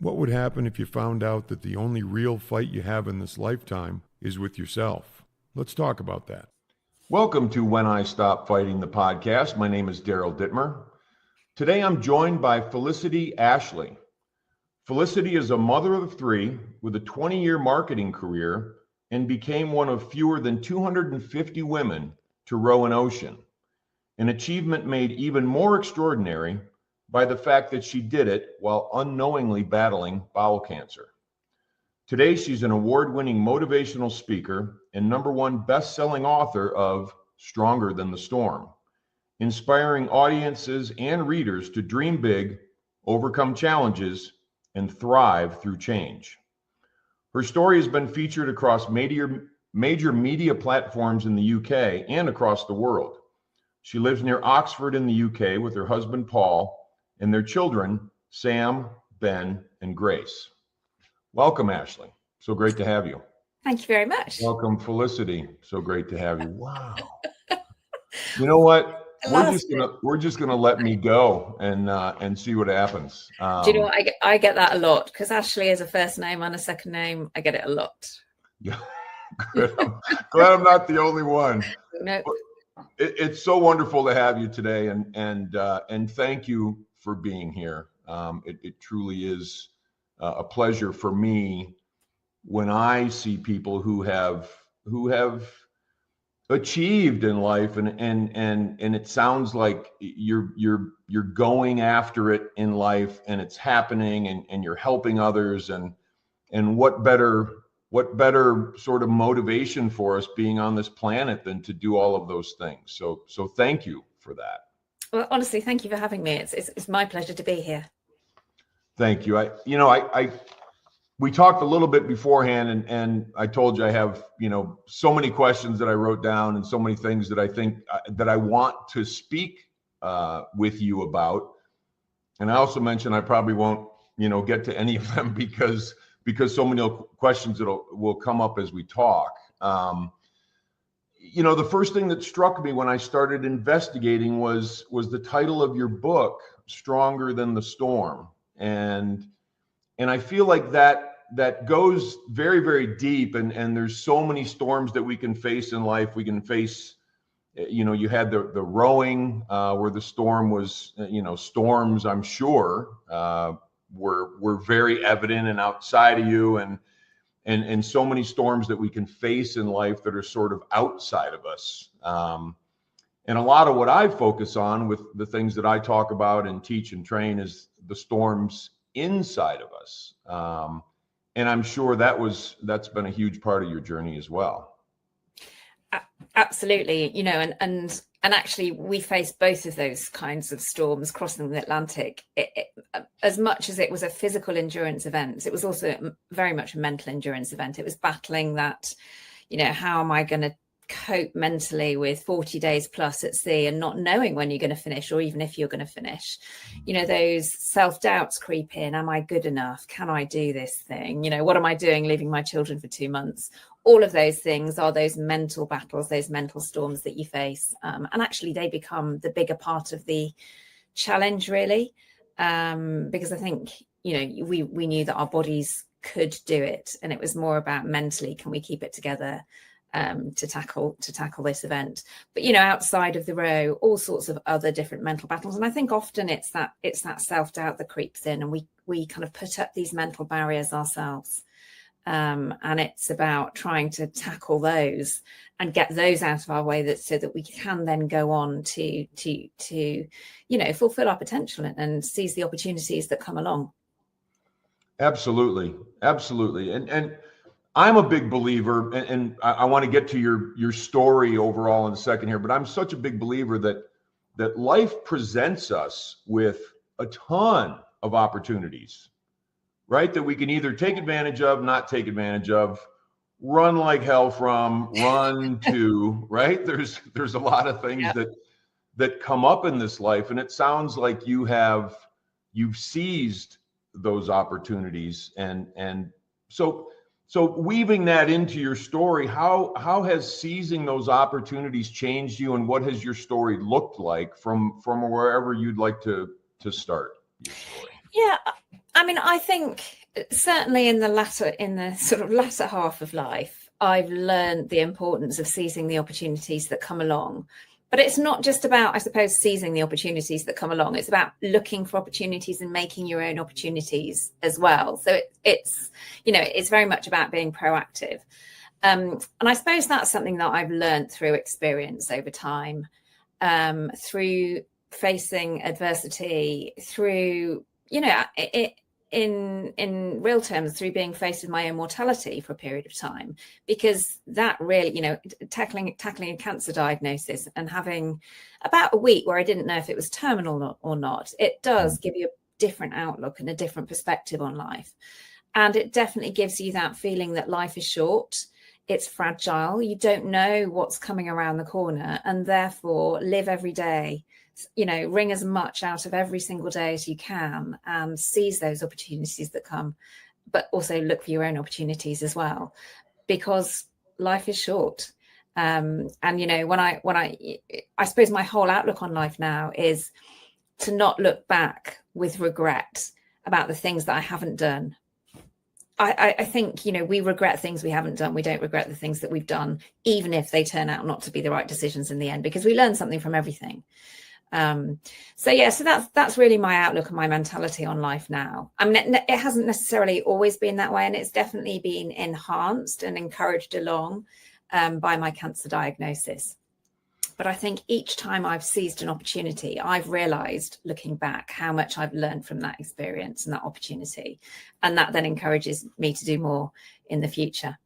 What would happen if you found out that the only real fight you have in this lifetime is with yourself? Let's talk about that. Welcome to When I Stop Fighting, the podcast. My name is Daryl Dittmer. Today I'm joined by Felicity Ashley. Felicity is a mother of three with a 20-year marketing career and became one of fewer than 250 women to row an ocean, an achievement made even more extraordinary by the fact that she did it while unknowingly battling bowel cancer. Today, she's an award-winning motivational speaker and #1 best-selling author of Stronger Than the Storm, inspiring audiences and readers to dream big, overcome challenges, and thrive through change. Her story has been featured across major media platforms in the UK and across the world. She lives near Oxford in the UK with her husband, Paul, and their children, Sam, Ben, and Grace. Welcome, Ashley. So great to have you. Thank you very much. Welcome, Felicity. So great to have you. Wow. You know what? We're just gonna let me go and see what happens. Do you know what? I get that a lot because Ashley is a first name and a second name. I get it a lot. Yeah, good. I'm glad I'm not the only one. No. It's so wonderful to have you today, and thank you for being here. It truly is a pleasure for me when I see people who have achieved in life, and it sounds like you're going after it in life, and it's happening, and you're helping others, and what better sort of motivation for us being on this planet than to do all of those things. So thank you for that. Well, honestly, thank you for having me. It's my pleasure to be here. Thank you. We talked a little bit beforehand, and I told you I have, so many questions that I wrote down and so many things that I think that I want to speak with you about. And I also mentioned I probably won't, get to any of them because so many questions will come up as we talk. The first thing that struck me when I started investigating was the title of your book, Stronger Than the Storm. And I feel like that goes very, very deep. And there's so many storms that we can face in life. We can face, you had the rowing where the storm was, storms, I'm sure, were very evident and outside of you, and so many storms that we can face in life that are sort of outside of us. And a lot of what I focus on with the things that I talk about and teach and train is the storms inside of us. And I'm sure that's been a huge part of your journey as well. Absolutely. And actually we faced both of those kinds of storms crossing the Atlantic. As much as it was a physical endurance event, it was also very much a mental endurance event. It was battling that, how am I going to cope mentally with 40 days plus at sea and not knowing when you're going to finish, or even if you're going to finish. Those self-doubts creep in. Am I good enough? Can I do this thing? What am I doing leaving my children for 2 months? All of those things are those mental battles, those mental storms that you face. And actually they become the bigger part of the challenge, really. Because I think, we knew that our bodies could do it, and it was more about mentally, can we keep it together to tackle this event? But outside of the row, all sorts of other different mental battles, and I think often it's that self-doubt that creeps in, and we kind of put up these mental barriers ourselves, and it's about trying to tackle those and get those out of our way, so that we can then go on to fulfill our potential and seize the opportunities that come along. Absolutely. And I'm a big believer, and I want to get to your story overall in a second here, but I'm such a big believer that life presents us with a ton of opportunities, right? That we can either take advantage of, not take advantage of, run like hell from, run to, right? There's a lot of things that come up in this life, and it sounds like you've seized those opportunities, and so weaving that into your story, how has seizing those opportunities changed you, and what has your story looked like from wherever you'd like to start your story? Yeah, I mean, I think certainly in the sort of latter half of life, I've learned the importance of seizing the opportunities that come along. But it's not just about, I suppose, seizing the opportunities that come along. It's about looking for opportunities and making your own opportunities as well. So it's very much about being proactive. And I suppose that's something that I've learned through experience over time, through facing adversity, through, in real terms, through being faced with my own mortality for a period of time, because that really, tackling a cancer diagnosis and having about a week where I didn't know if it was terminal or not, it does give you a different outlook and a different perspective on life. And it definitely gives you that feeling that life is short, it's fragile, you don't know what's coming around the corner, and therefore live every day. Wring as much out of every single day as you can and seize those opportunities that come, but also look for your own opportunities as well, because life is short. And when I suppose my whole outlook on life now is to not look back with regret about the things that I haven't done. I think, we regret things we haven't done. We don't regret the things that we've done, even if they turn out not to be the right decisions in the end, because we learn something from everything. So that's really my outlook and my mentality on life now. I mean, it hasn't necessarily always been that way, and it's definitely been enhanced and encouraged along by my cancer diagnosis. But I think each time I've seized an opportunity, I've realized, looking back, how much I've learned from that experience and that opportunity, and that then encourages me to do more in the future.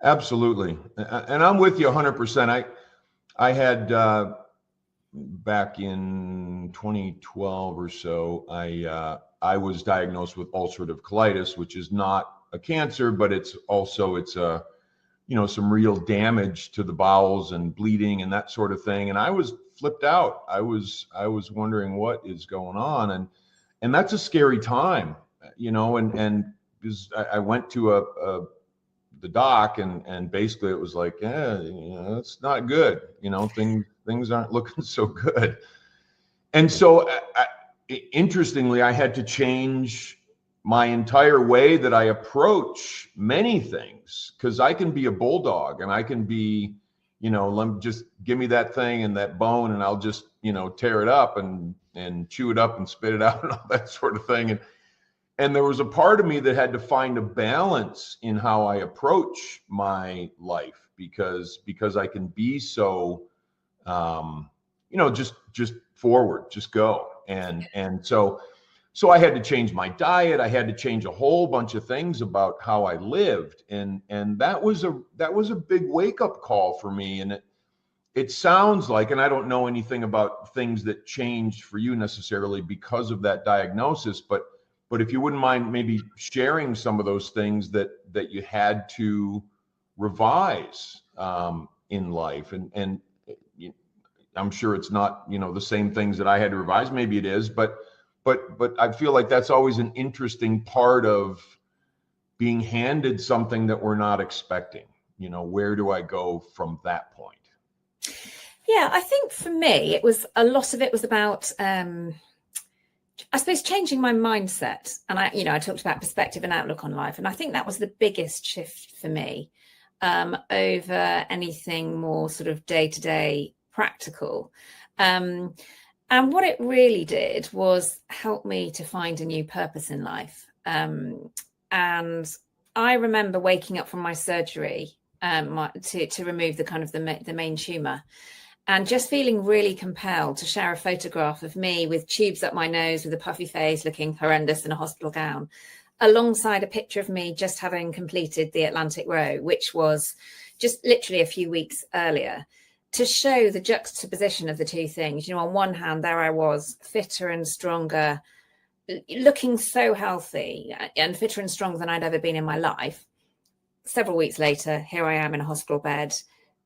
Absolutely. And I'm with you 100%. I had back in 2012 or so, I was diagnosed with ulcerative colitis, which is not a cancer, but it's a some real damage to the bowels and bleeding and that sort of thing. And I was flipped out. I was wondering what is going on, and that's a scary time, and because I went to the doc, and basically it was like, it's not good. Things aren't looking so good. And so interestingly, I had to change my entire way that I approach many things, because I can be a bulldog and I can be, just give me that thing and that bone and I'll just, tear it up and chew it up and spit it out and all that sort of thing. And there was a part of me that had to find a balance in how I approach my life, because I can be so, just forward, just go. And so I had to change my diet. I had to change a whole bunch of things about how I lived. And that was a big wake up call for me. And it sounds like, and I don't know anything about things that changed for you necessarily because of that diagnosis, but if you wouldn't mind maybe sharing some of those things that you had to revise in life. And I'm sure it's not, the same things that I had to revise. Maybe it is, but I feel like that's always an interesting part of being handed something that we're not expecting. Where do I go from that point? Yeah, I think for me, a lot of it was about, I suppose, changing my mindset. And I talked about perspective and outlook on life. And I think that was the biggest shift for me over anything more sort of day-to-day practical. And what it really did was help me to find a new purpose in life. And I remember waking up from my surgery to remove the main tumor, and just feeling really compelled to share a photograph of me with tubes up my nose, with a puffy face, looking horrendous in a hospital gown, alongside a picture of me just having completed the Atlantic Row, which was just literally a few weeks earlier, to show the juxtaposition of the two things. On one hand, there I was, fitter and stronger, looking so healthy and fitter and stronger than I'd ever been in my life. Several weeks later, here I am in a hospital bed,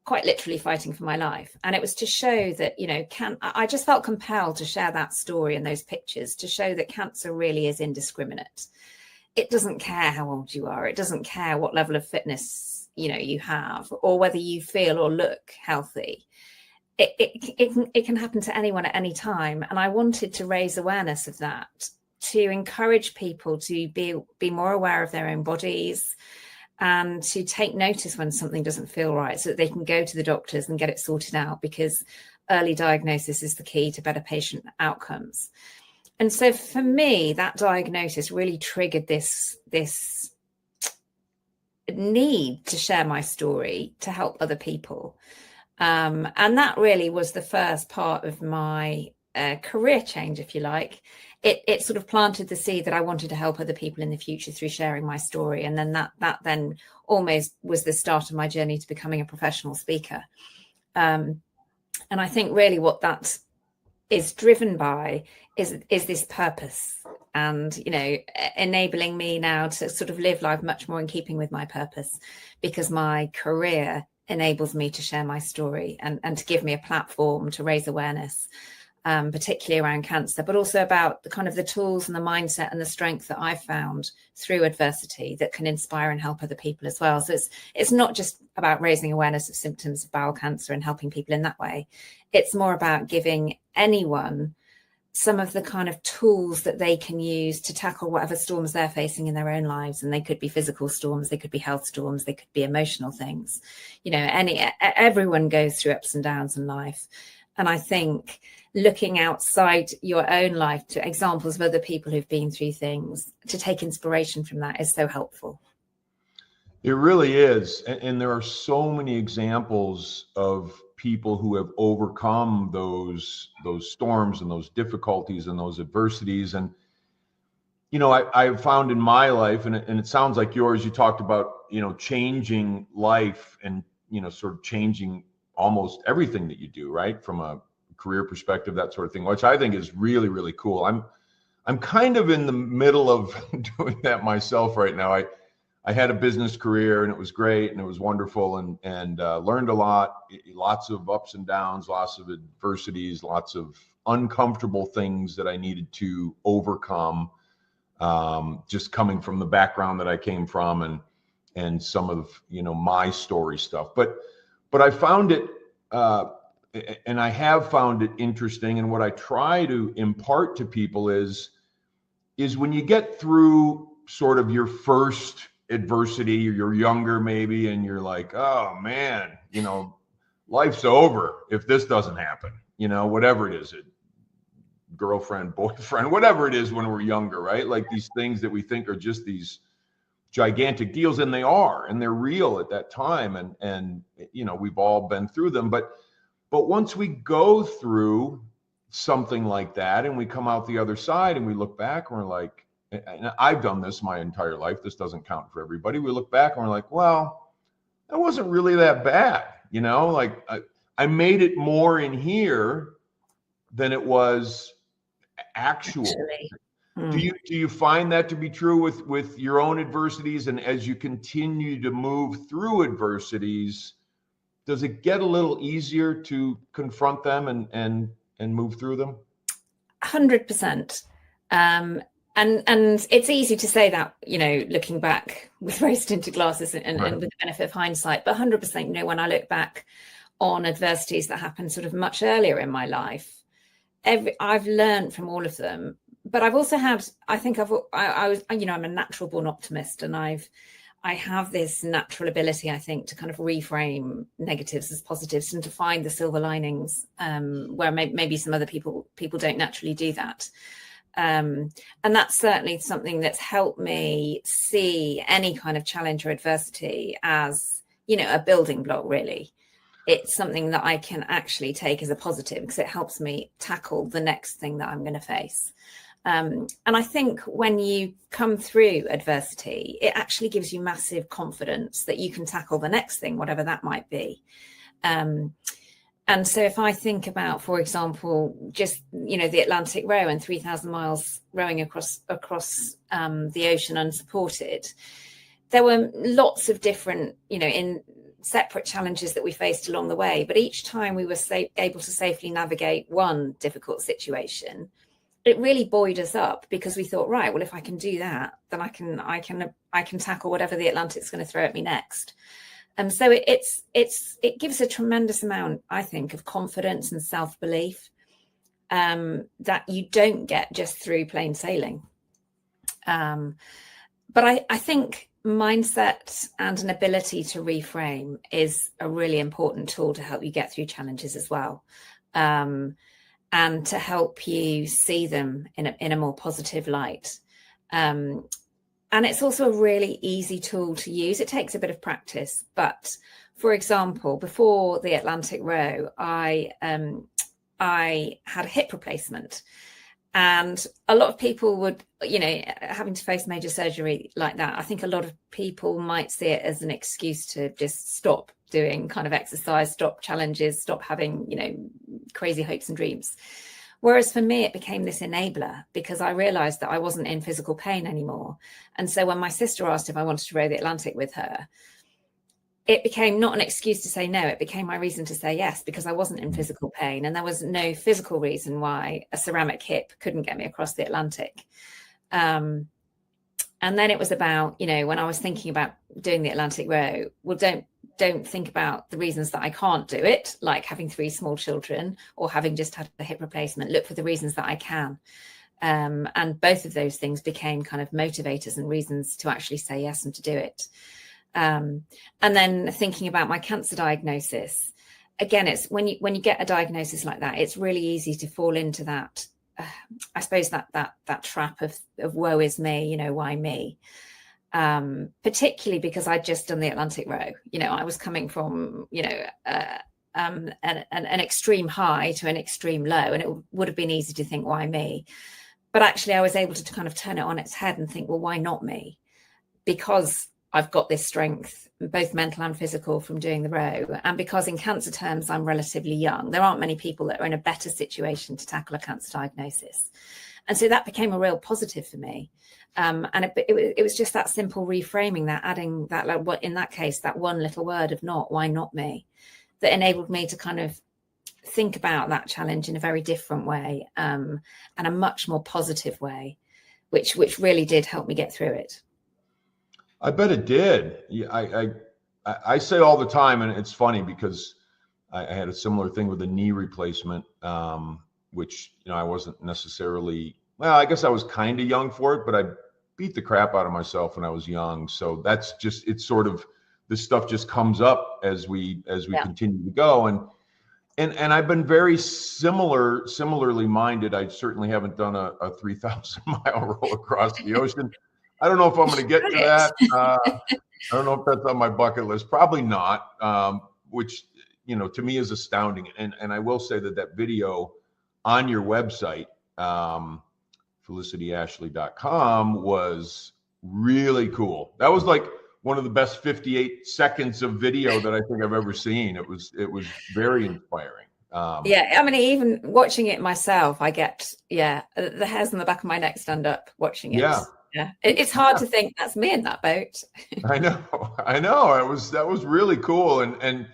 quite literally fighting for my life. And it was to show that, I just felt compelled to share that story and those pictures, to show that cancer really is indiscriminate. It doesn't care how old you are. It doesn't care what level of fitness you have, or whether you feel or look healthy. It can happen to anyone at any time. And I wanted to raise awareness of that to encourage people to be more aware of their own bodies and to take notice when something doesn't feel right, so that they can go to the doctors and get it sorted out, because early diagnosis is the key to better patient outcomes. And so for me, that diagnosis really triggered this need to share my story to help other people. And that really was the first part of my career change, if you like. It sort of planted the seed that I wanted to help other people in the future through sharing my story. And then that then almost was the start of my journey to becoming a professional speaker. And I think really what that is driven by is this purpose, and, you know, enabling me now to sort of live life much more in keeping with my purpose, because my career enables me to share my story and to give me a platform to raise awareness, particularly around cancer, but also about the kind of the tools and the mindset and the strength that I've found through adversity that can inspire and help other people as well. So it's not just about raising awareness of symptoms of bowel cancer and helping people in that way. It's more about giving anyone some of the kind of tools that they can use to tackle whatever storms they're facing in their own lives. And they could be physical storms, they could be health storms, they could be emotional things. You know, everyone goes through ups and downs in life. And I think looking outside your own life to examples of other people who've been through things, to take inspiration from that, is so helpful. It really is. And there are so many examples of people who have overcome those storms and those difficulties and those adversities. And, you know, I've found in my life, and it sounds like yours, you talked about, you know, changing life and, you know, sort of changing almost everything that you do, right? From a career perspective, that sort of thing, which I think is really, really cool. I'm kind of in the middle of doing that myself right now. I had a business career and it was great and it was wonderful, and learned a lot, lots of ups and downs, lots of adversities, lots of uncomfortable things that I needed to overcome, just coming from the background that I came from and some of, you know, my story stuff. But I found it, and I have found it interesting. And what I try to impart to people is when you get through sort of your first adversity, or you're younger maybe, and you're like, oh man, you know, life's over if this doesn't happen, you know, whatever it is, girlfriend, boyfriend, whatever it is when we're younger, right? Like these things that we think are just these gigantic deals, and they are, and they're real at that time. And, you know, we've all been through them, but once we go through something like that and we come out the other side and we look back and we're like, and I've done this my entire life, this doesn't count for everybody. We look back and we're like, well, that wasn't really that bad. You know, like I made it more in here than it was actually. Do you find that to be true with your own adversities? And as you continue to move through adversities, does it get a little easier to confront them and move through them? 100%. And it's easy to say that, you know, looking back with rose-tinted glasses and with the benefit of hindsight, but 100%, you know, when I look back on adversities that happened sort of much earlier in my life, I've learned from all of them. But I've also had, I think I was, you know, I'm a natural born optimist, and I have this natural ability, I think, to kind of reframe negatives as positives and to find the silver linings, where maybe some other people don't naturally do that. And that's certainly something that's helped me see any kind of challenge or adversity as, you know, a building block, really. It's something that I can actually take as a positive, because it helps me tackle the next thing that I'm going to face. And I think when you come through adversity, it actually gives you massive confidence that you can tackle the next thing, whatever that might be. And so if I think about, for example, just, you know, the Atlantic row and 3,000 miles rowing across the ocean unsupported, there were lots of different, you know, in separate challenges that we faced along the way. But each time we were able to safely navigate one difficult situation, it really buoyed us up, because we thought, right, well, if I can do that, then I can tackle whatever the Atlantic's going to throw at me next. And so it gives a tremendous amount, I think, of confidence and self-belief. that you don't get just through plain sailing. But I think mindset and an ability to reframe is a really important tool to help you get through challenges as well, and to help you see them in a more positive light. And it's also a really easy tool to use. It takes a bit of practice, but for example, before the Atlantic row, I had a hip replacement. And a lot of people would, having to face major surgery like that, I think a lot of people might see it as an excuse to just stop doing kind of exercise, stop challenges, stop having, crazy hopes and dreams. Whereas for me, it became this enabler because I realized that I wasn't in physical pain anymore. And so when my sister asked if I wanted to row the Atlantic with her, it became not an excuse to say no. It became my reason to say yes, because I wasn't in physical pain and there was no physical reason why a ceramic hip couldn't get me across the Atlantic. And then it was about, when I was thinking about doing the Atlantic row, well, don't think about the reasons that I can't do it, like having 3 small children or having just had a hip replacement. Look for the reasons that I can. And both of those things became kind of motivators and reasons to actually say yes and to do it. And then thinking about my cancer diagnosis, again, it's when you get a diagnosis like that, it's really easy to fall into that, I suppose that trap of woe is me, why me? Particularly because I'd just done the Atlantic row. I was coming from, an extreme high to an extreme low, and it would have been easy to think, why me? But actually I was able to kind of turn it on its head and think, well, why not me? Because I've got this strength, both mental and physical, from doing the row. And because in cancer terms, I'm relatively young, there aren't many people that are in a better situation to tackle a cancer diagnosis. And so that became a real positive for me. And it was just that simple reframing, that adding that, like, in that case, that one little word of not, why not me, that enabled me to kind of think about that challenge in a very different way, and a much more positive way, which really did help me get through it. I bet it did. I say all the time, and it's funny because I had a similar thing with a knee replacement, which, I wasn't necessarily, well, I guess I was kind of young for it, but I beat the crap out of myself when I was young. So that's just, it's sort of, this stuff just comes up as we continue to go. And I've been very similarly minded. I certainly haven't done a 3,000 mile row across the ocean. I don't know if I'm going to get to that. I don't know if that's on my bucket list. Probably not, which, to me is astounding. And I will say that video on your website, FelicityAshley.com, was really cool. That was like one of the best 58 seconds of video that I think I've ever seen. It was very inspiring. Even watching it myself, I get, the hairs on the back of my neck stand up watching it. Yeah, it's hard to think that's me in that boat. I know. That was really cool, and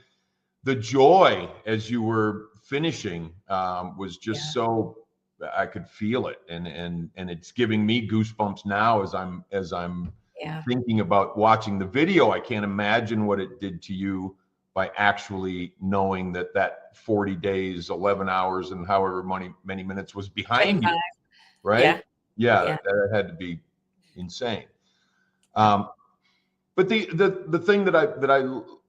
the joy as you were finishing was just so, I could feel it, and it's giving me goosebumps now as I'm thinking about watching the video. I can't imagine what it did to you by actually knowing that 40 days, 11 hours, and however many minutes was behind you, right? Yeah, that had to be insane. But the thing that I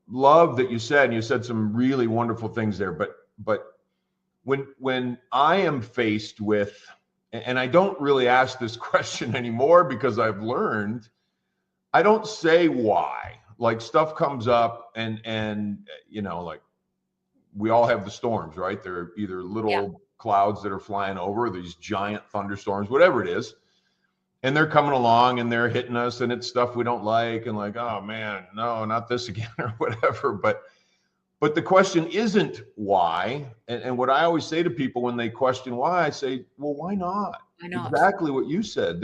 love that you said, and you said some really wonderful things there, but when I am faced with, and I don't really ask this question anymore because I've learned, I don't say why. Like, stuff comes up and like, we all have the storms, right? They're either little clouds that are flying over, these giant thunderstorms, whatever it is. And they're coming along and they're hitting us, and it's stuff we don't like, and like, oh man, no, not this again, or whatever. But the question isn't why. And what I always say to people when they question why, I say, well, why not? Why not? Exactly what you said.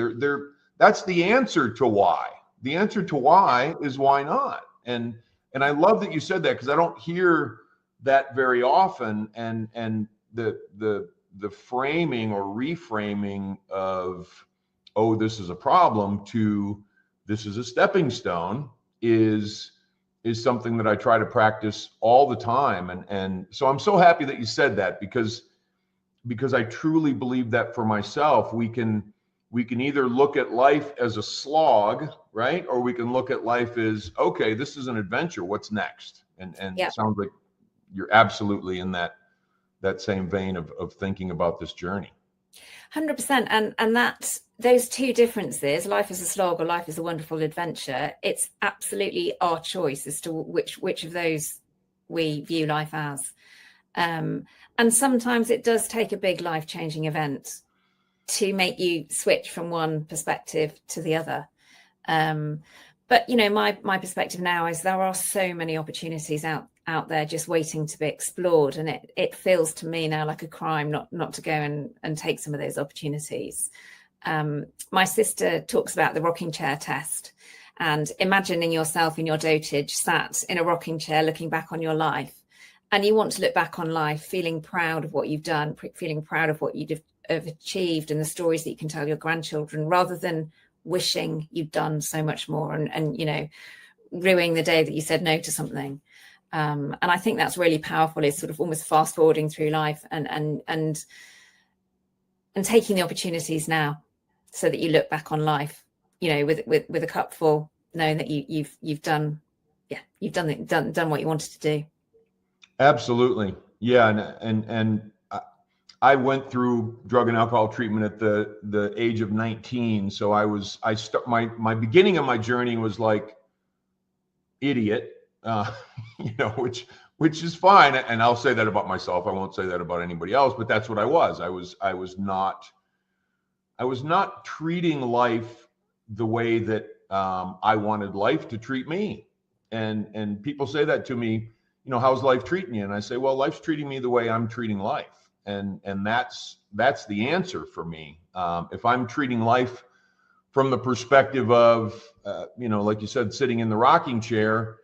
That's the answer to why. The answer to why is why not. And I love that you said that, because I don't hear that very often. And the framing or reframing of, oh, this is a problem, to this is a stepping stone is something that I try to practice all the time. And so I'm so happy that you said that, because because I truly believe that for myself, we can either look at life as a slog, right? Or we can look at life as, okay, this is an adventure. What's next? And Yeah. it sounds like you're absolutely in that same vein of thinking about this journey. 100%. And that's those two differences, life is a slog or life is a wonderful adventure. It's absolutely our choice as to which of those we view life as. And sometimes it does take a big life-changing event to make you switch from one perspective to the other. But, you know, my perspective now is there are so many opportunities out there just waiting to be explored. And it feels to me now like a crime not to go and take some of those opportunities. My sister talks about the rocking chair test, and imagining yourself in your dotage sat in a rocking chair looking back on your life. And you want to look back on life feeling proud of what you've done, feeling proud of what you've achieved and the stories that you can tell your grandchildren, rather than wishing you'd done so much more and you know, ruining the day that you said no to something. And I think that's really powerful, is sort of almost fast forwarding through life and taking the opportunities now so that you look back on life, you know, with a cup full, knowing that you've done what you wanted to do. Absolutely. Yeah. And I went through drug and alcohol treatment at the age of 19. So my beginning of my journey was like idiot, you know, which is fine. And I'll say that about myself. I won't say that about anybody else, but that's what I was. I was not treating life the way that I wanted life to treat me. And people say that to me, you know, how's life treating you? And I say, well, life's treating me the way I'm treating life. And that's the answer for me. If I'm treating life from the perspective of, you know, like you said, sitting in the rocking chair,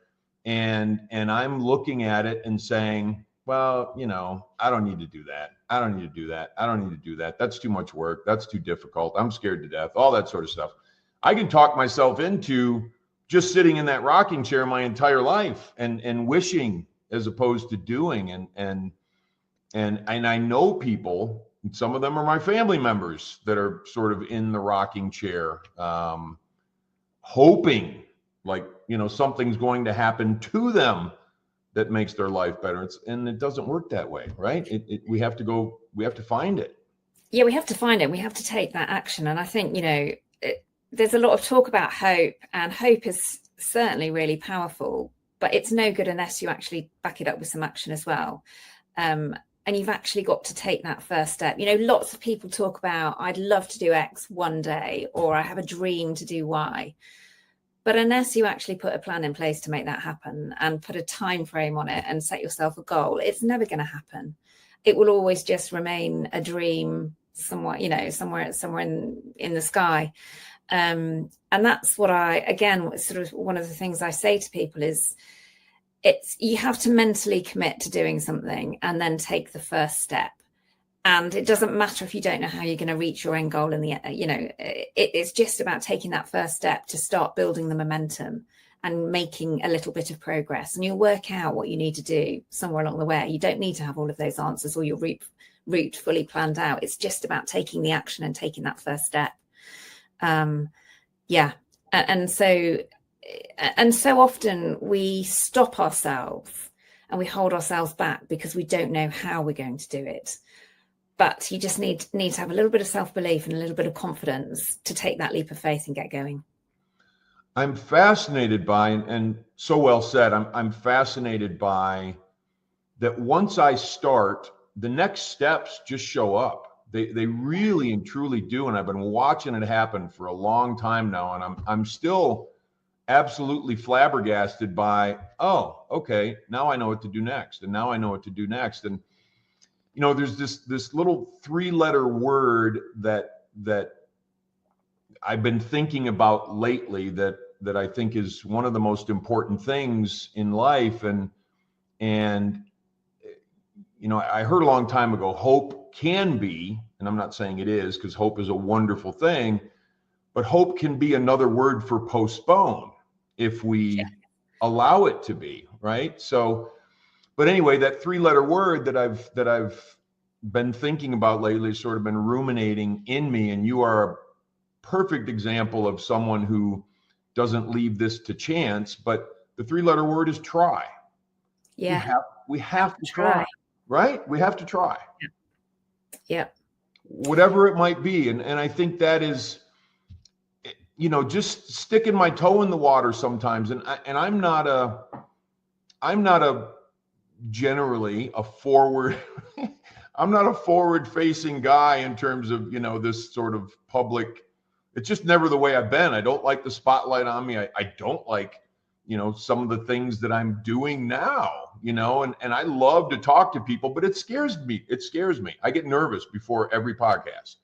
and I'm looking at it and saying, well, you know, I don't need to do that. I don't need to do that. I don't need to do that. That's too much work. That's too difficult. I'm scared to death. All that sort of stuff. I can talk myself into just sitting in that rocking chair my entire life and wishing as opposed to doing. And I know people, and some of them are my family members, that are sort of in the rocking chair, hoping like, you know, something's going to happen to them that makes their life better. And it doesn't work that way, right? We have to find it. Yeah, we have to find it. We have to take that action. And I think, you know, there's a lot of talk about hope, and hope is certainly really powerful, but it's no good unless you actually back it up with some action as well. And you've actually got to take that first step. You know, lots of people talk about, I'd love to do X one day, or I have a dream to do Y. But unless you actually put a plan in place to make that happen and put a time frame on it and set yourself a goal, it's never going to happen. It will always just remain a dream somewhere, you know, somewhere in the sky. And that's what sort of one of the things I say to people is, you have to mentally commit to doing something and then take the first step. And it doesn't matter if you don't know how you're going to reach your end goal in the, you know, it's just about taking that first step to start building the momentum and making a little bit of progress. And you'll work out what you need to do somewhere along the way. You don't need to have all of those answers or your route fully planned out. It's just about taking the action and taking that first step. Yeah. And so often we stop ourselves and we hold ourselves back because we don't know how we're going to do it. But you just need to have a little bit of self-belief and a little bit of confidence to take that leap of faith and get going. I'm fascinated by, and so well said, I'm fascinated by that. Once I start, the next steps just show up. They really and truly do. And I've been watching it happen for a long time now. And I'm still absolutely flabbergasted by, oh, okay, now I know what to do next. And now I know what to do next. And, you know, there's this little 3-letter word that I've been thinking about lately that I think is one of the most important things in life. And you know, I heard a long time ago, hope can be, and I'm not saying it is, because hope is a wonderful thing, but hope can be another word for postpone if we allow it to be, right? So, but anyway, that 3-letter word that I've been thinking about lately, sort of been ruminating in me, and you are a perfect example of someone who doesn't leave this to chance, but the 3-letter word is try. Yeah. We have to try, right? We have to try. Yeah. Whatever it might be. And I think that is, just sticking my toe in the water sometimes. And I'm not generally a forward, I'm not a forward facing guy in terms of, this sort of public. It's just never the way I've been. I don't like the spotlight on me. I don't like, some of the things that I'm doing now, and I love to talk to people, but it scares me. I get nervous before every podcast.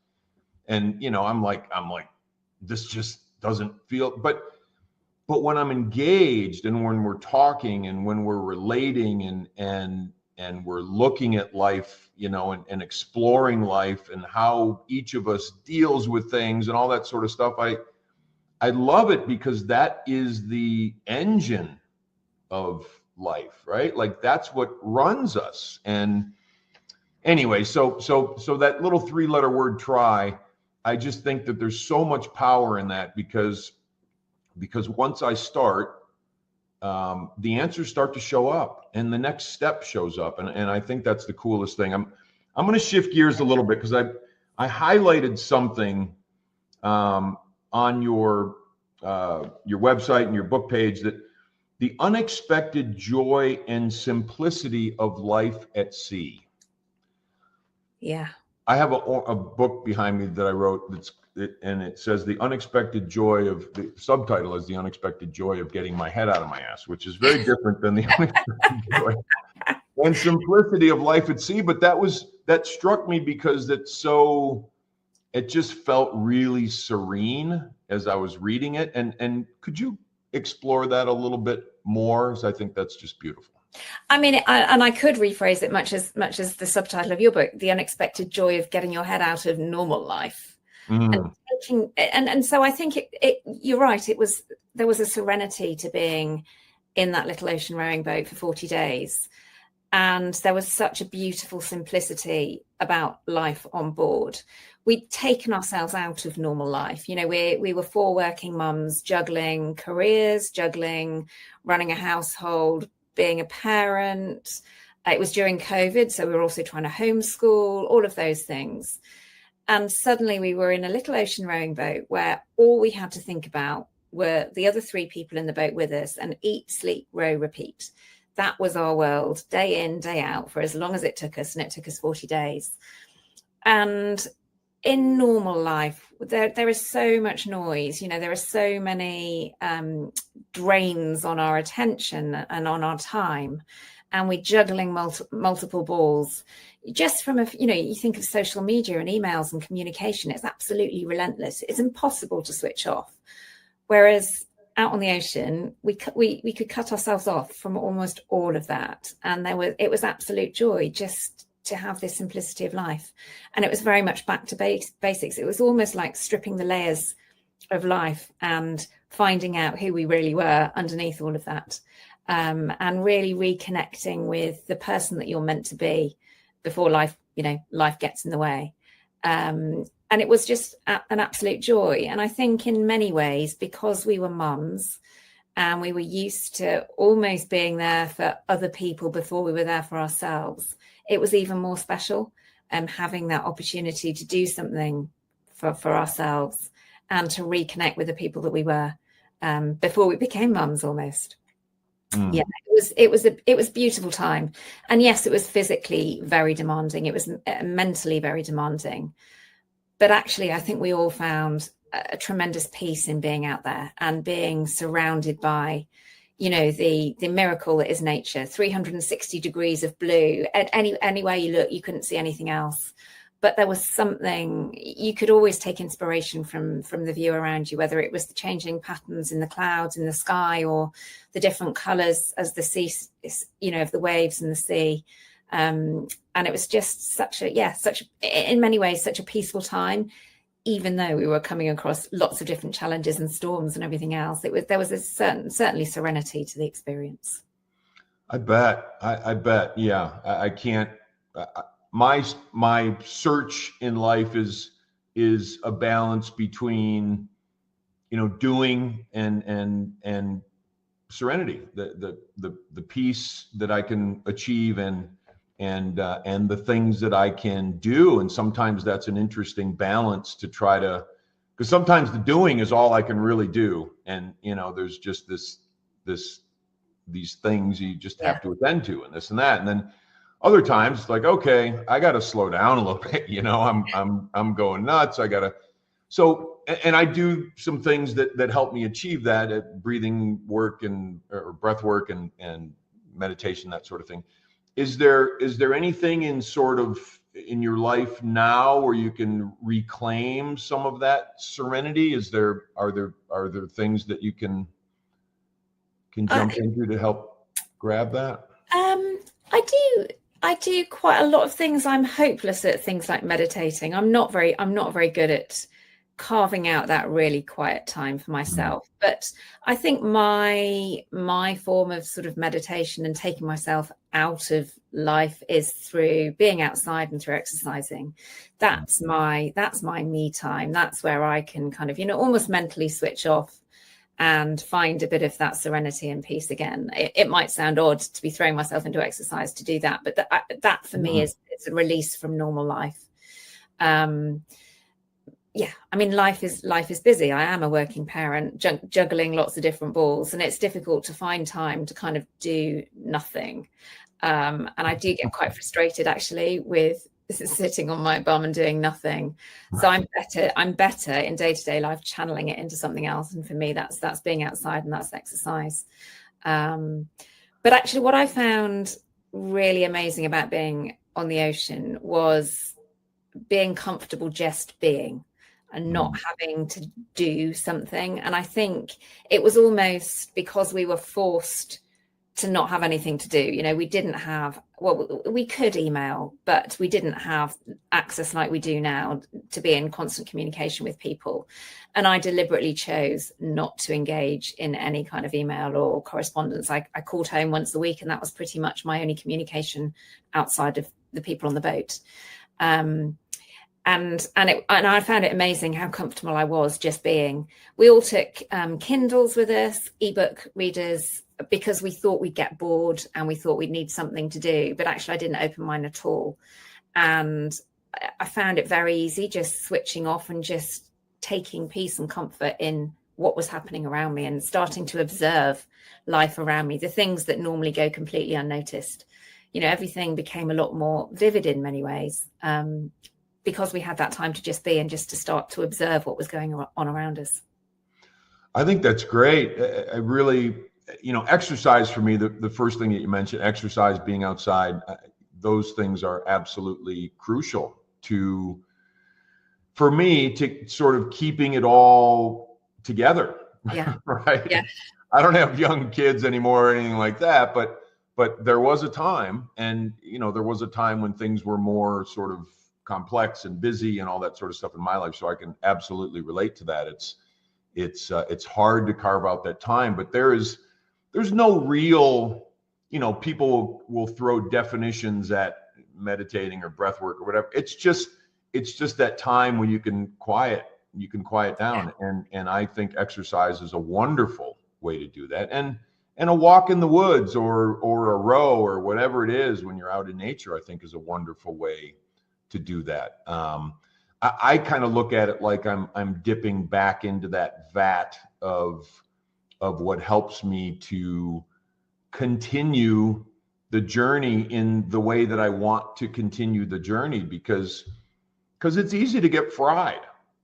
And, I'm like, this just doesn't feel, but when I'm engaged and when we're talking and when we're relating and we're looking at life, and exploring life and how each of us deals with things and all that sort of stuff, I love it because that is the engine of life, right? Like that's what runs us. And anyway, so that little 3-letter word try, I just think that there's so much power in that because once I start, the answers start to show up and the next step shows up. And I think that's the coolest thing. I'm going to shift gears a little bit because I highlighted something on your website and your book page, that the unexpected joy and simplicity of life at sea. Yeah. I have a book behind me that I wrote and it says the subtitle is The Unexpected Joy of Getting My Head Out of My Ass, which is very different than the unexpected joy and simplicity of life at sea. But that struck me because it just felt really serene as I was reading it. And could you explore that a little bit more? Because I think that's just beautiful. I mean, I could rephrase it much as the subtitle of your book, The Unexpected Joy of Getting Your Head Out of Normal Life. And so I think you're right. There was a serenity to being in that little ocean rowing boat for 40 days. And there was such a beautiful simplicity about life on board. We'd taken ourselves out of normal life. We were 4 working mums, juggling careers, running a household, being a parent. It was during COVID, so we were also trying to homeschool, all of those things. And suddenly we were in a little ocean rowing boat where all we had to think about were the other 3 people in the boat with us, and eat, sleep, row, repeat. That was our world, day in, day out, for as long as it took us, and it took us 40 days. And in normal life, there is so much noise. There are so many drains on our attention and on our time, and we're juggling multiple balls. Just from you think of social media and emails and communication, it's absolutely relentless. It's impossible to switch off. Whereas out on the ocean, we could cut ourselves off from almost all of that, and it was absolute joy just to have this simplicity of life. And it was very much back to basics. It was almost like stripping the layers of life and finding out who we really were underneath all of that, and really reconnecting with the person that you're meant to be before life gets in the way. And it was just an absolute joy. And I think in many ways, because we were mums and we were used to almost being there for other people before we were there for ourselves, it was even more special, having that opportunity to do something for ourselves and to reconnect with the people that we were before we became mums almost. Yeah, it was a beautiful time. And yes, it was physically very demanding. It was mentally very demanding. But actually, I think we all found a tremendous peace in being out there and being surrounded by, the miracle that is nature. 360 degrees of blue. Anywhere you look, you couldn't see anything else. But there was something, you could always take inspiration from the view around you, whether it was the changing patterns in the clouds in the sky or the different colours as the sea, of the waves in the sea. And it was just in many ways, such a peaceful time, even though we were coming across lots of different challenges and storms and everything else. There was a certainly serenity to the experience. I bet. Yeah. I can't. my search in life is a balance between, doing and serenity, the peace that I can achieve and the things that I can do. And sometimes that's an interesting balance to try to, because sometimes the doing is all I can really do. And, there's just these things you just have to attend to and this and that. And then other times it's like, okay, I got to slow down a little bit. I'm going nuts. So, and I do some things that help me achieve that at breathing work or breath work and meditation, that sort of thing. Is there anything in your life now where you can reclaim some of that serenity? Are there things that you can jump into to help grab that? I do quite a lot of things. I'm hopeless at things like meditating. I'm not very good at carving out that really quiet time for myself. But I think my form of sort of meditation and taking myself out of life is through being outside and through exercising. That's my me time. That's where I can kind of, almost mentally switch off and find a bit of that serenity and peace again. It might sound odd to be throwing myself into exercise to do that, but that for me is a release from normal life. Life is busy. I am a working parent, juggling lots of different balls, and it's difficult to find time to kind of do nothing. And I do get quite frustrated actually with sitting on my bum and doing nothing. So I'm better in day-to-day life channeling it into something else. And for me, that's being outside and that's exercise. But actually what I found really amazing about being on the ocean was being comfortable just being and not having to do something. And I think it was almost because we were forced to not have anything to do. We didn't have, we could email, but we didn't have access like we do now to be in constant communication with people. And I deliberately chose not to engage in any kind of email or correspondence. I called home once a week, and that was pretty much my only communication outside of the people on the boat. And I found it amazing how comfortable I was just being. We all took Kindles with us, ebook readers, because we thought we'd get bored and we thought we'd need something to do. But actually, I didn't open mine at all. And I found it very easy just switching off and just taking peace and comfort in what was happening around me and starting to observe life around me, the things that normally go completely unnoticed. Everything became a lot more vivid in many ways. Because we had that time to just be and just to start to observe what was going on around us. I think that's great. I really, exercise for me, the first thing that you mentioned, exercise, being outside, those things are absolutely crucial for me to sort of keeping it all together. Yeah. Right. Yeah. I don't have young kids anymore or anything like that, but there was a time, and, there was a time when things were more sort of complex and busy and all that sort of stuff in my life. So I can absolutely relate to that. It's hard to carve out that time, but there's no real, people will throw definitions at meditating or breath work or whatever. It's just that time when you can quiet down. And I think exercise is a wonderful way to do that. And a walk in the woods or a row or whatever it is when you're out in nature, I think is a wonderful way to do that. I kind of look at it like I'm dipping back into that vat of what helps me to continue the journey in the way that I want to continue the journey, because it's easy to get fried.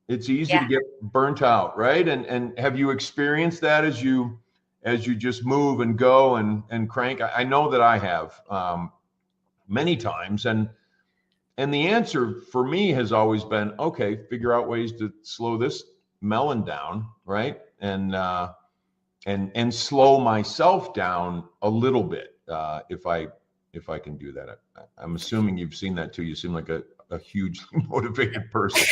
It's easy to get burnt out, right? And have you experienced that as you just move and go and crank? I know that I have many times, and the answer for me has always been, okay, figure out ways to slow this melon down, right? And slow myself down a little bit if I can do that. I'm assuming you've seen that too. You seem like a hugely motivated person.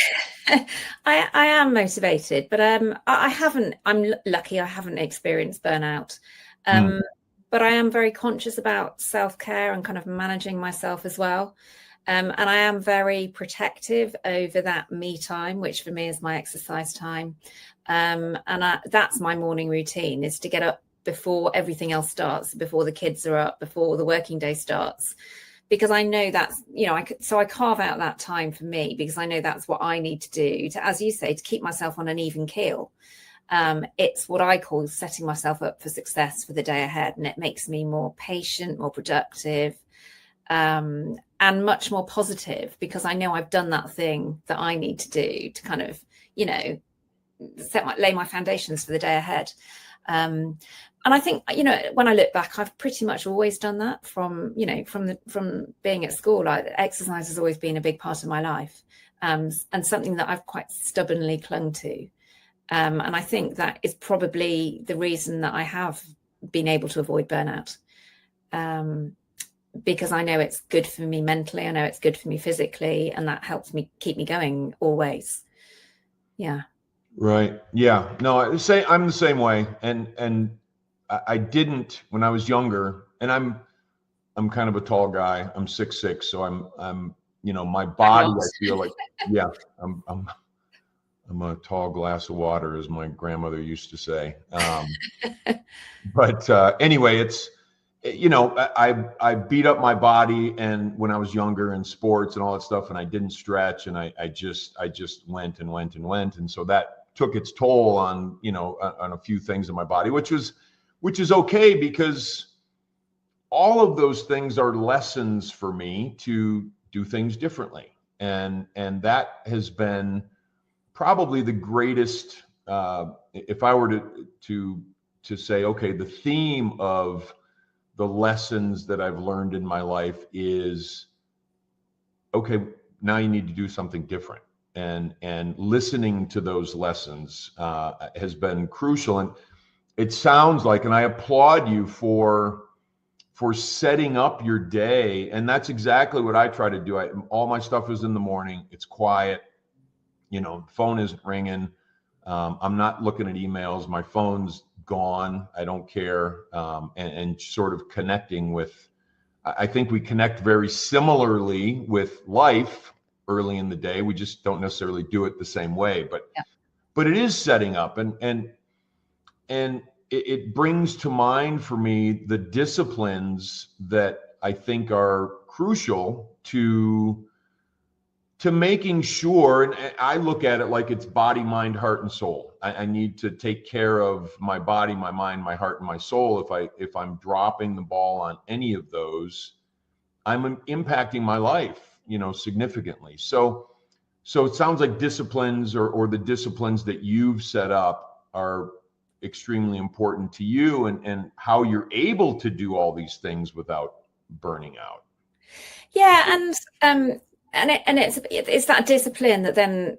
I am motivated, but I haven't. I'm lucky I haven't experienced burnout. But I am very conscious about self-care and kind of managing myself as well. And I am very protective over that me time, which for me is my exercise time. That's my morning routine, is to get up before everything else starts, before the kids are up, before the working day starts, because I know that's, I carve out that time for me, because I know that's what I need to do to, as you say, to keep myself on an even keel. It's what I call setting myself up for success for the day ahead. And it makes me more patient, more productive, and much more positive, because I know I've done that thing that I need to do to kind of, lay my foundations for the day ahead. And I think, when I look back, I've pretty much always done that from being at school. Exercise has always been a big part of my life, and something that I've quite stubbornly clung to. And I think that is probably the reason that I have been able to avoid burnout, because I know it's good for me mentally. I know it's good for me physically, and that helps me keep me going always. Yeah. Right. Yeah. No, I'm the same way. And I didn't when I was younger, and I'm kind of a tall guy. I'm 6'6", so I'm my body, I feel like, yeah, I'm a tall glass of water, as my grandmother used to say. But anyway, it's, I beat up my body, and when I was younger in sports and all that stuff, and I didn't stretch, and I just went. And so that took its toll on, on a few things in my body, which is okay, because all of those things are lessons for me to do things differently. And that has been probably the greatest, if I were to say, okay, the theme of the lessons that I've learned in my life is, okay, now you need to do something different. And listening to those lessons has been crucial. And it sounds like, and I applaud you for setting up your day. And that's exactly what I try to do. All my stuff is in the morning. It's quiet. The phone isn't ringing. I'm not looking at emails. My phone's gone. I don't care. And sort of connecting with, I think we connect very similarly with life early in the day. We just don't necessarily do it the same way, but it is setting up, and it brings to mind for me the disciplines that I think are crucial to making sure, and I look at it like it's body, mind, heart, and soul. I need to take care of my body, my mind, my heart, and my soul. If I'm dropping the ball on any of those, I'm impacting my life, significantly. So it sounds like disciplines or the disciplines that you've set up are extremely important to you, and how you're able to do all these things without burning out. Yeah. And it's that discipline that then,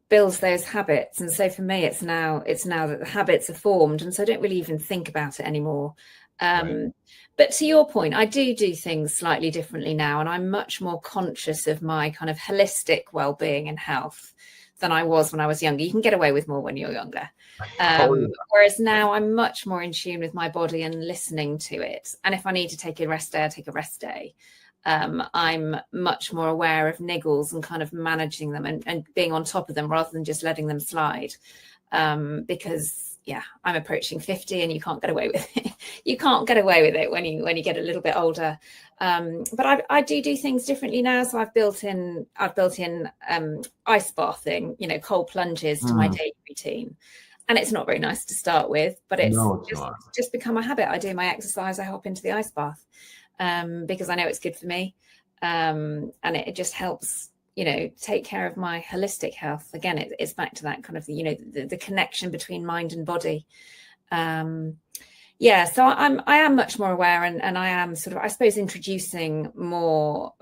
builds those habits. And so for me, it's now that the habits are formed. And so I don't really even think about it anymore. Right. But to your point, I do things slightly differently now, and I'm much more conscious of my kind of holistic well-being and health than I was when I was younger. You can get away with more when you're younger. Whereas now I'm much more in tune with my body and listening to it. And if I need to take a rest day, I take a rest day. I'm much more aware of niggles and kind of managing them and being on top of them rather than just letting them slide. Because I'm approaching 50, and you can't get away with it. You can't get away with it when you get a little bit older. But I do things differently now. So I've built in ice bathing, cold plunges to my daily routine. And it's not very nice to start with, but it's just become a habit. I do my exercise, I hop into the ice bath, because I know it's good for me. And it just helps, take care of my holistic health. Again, it's back to that kind of, the connection between mind and body. So I am much more aware, and I am sort of, I suppose, introducing more